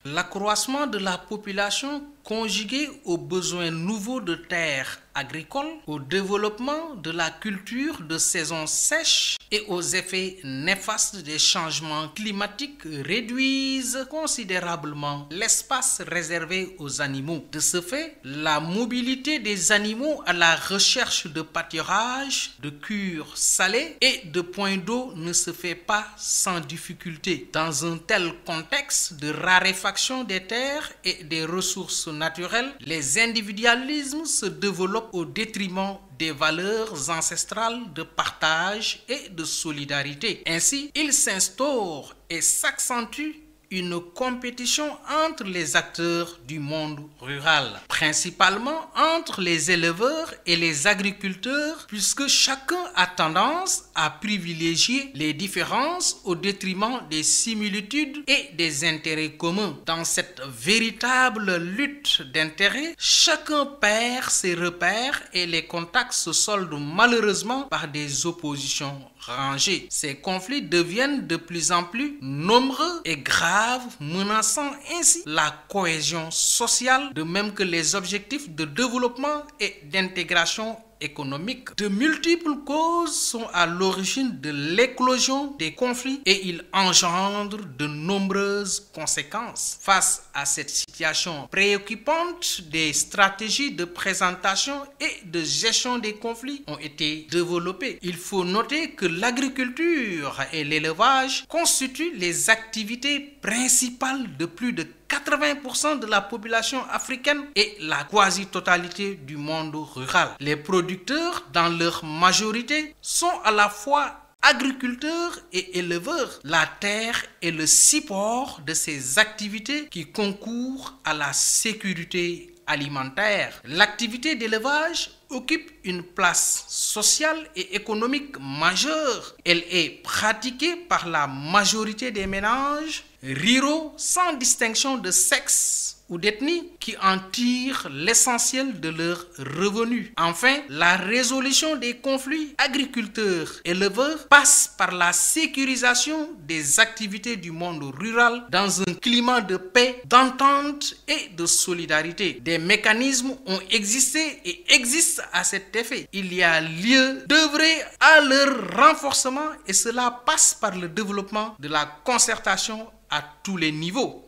L'accroissement de la population conjugué aux besoins nouveaux de terres agricoles, au développement de la culture de saison sèche et aux effets néfastes des changements climatiques réduisent considérablement l'espace réservé aux animaux. De ce fait, la mobilité des animaux à la recherche de pâturages, de cures salées et de points d'eau ne se fait pas sans difficulté. Dans un tel contexte de raréfaction des terres et des ressources naturelles, les individualismes se développent au détriment des valeurs ancestrales de partage et de solidarité. Ainsi, il s'instaure et s'accentue une compétition entre les acteurs du monde rural, principalement entre les éleveurs et les agriculteurs, puisque chacun a tendance à privilégier les différences au détriment des similitudes et des intérêts communs. Dans cette véritable lutte d'intérêts, chacun perd ses repères et les contacts se soldent malheureusement par des oppositions rangées. Ces conflits deviennent de plus en plus nombreux et graves, menaçant ainsi la cohésion sociale, de même que les objectifs de développement et d'intégration économique. De multiples causes sont à l'origine de l'éclosion des conflits et ils engendrent de nombreuses conséquences. Face à cette situation préoccupante, des stratégies de présentation et de gestion des conflits ont été développées. Il faut noter que l'agriculture et l'élevage constituent les activités principales de plus de 80% de la population africaine et la quasi-totalité du monde rural. Les producteurs, dans leur majorité, sont à la fois agriculteurs et éleveurs. La terre est le support de ces activités qui concourent à la sécurité alimentaire. L'activité d'élevage occupe une place sociale et économique majeure. Elle est pratiquée par la majorité des ménages ruraux sans distinction de sexe ou d'ethnie qui en tirent l'essentiel de leurs revenus. Enfin, la résolution des conflits agriculteurs-éleveurs passe par la sécurisation des activités du monde rural dans un climat de paix, d'entente et de solidarité. Des mécanismes ont existé et existent à cet effet. Il y a lieu d'œuvrer à leur renforcement et cela passe par le développement de la concertation à tous les niveaux.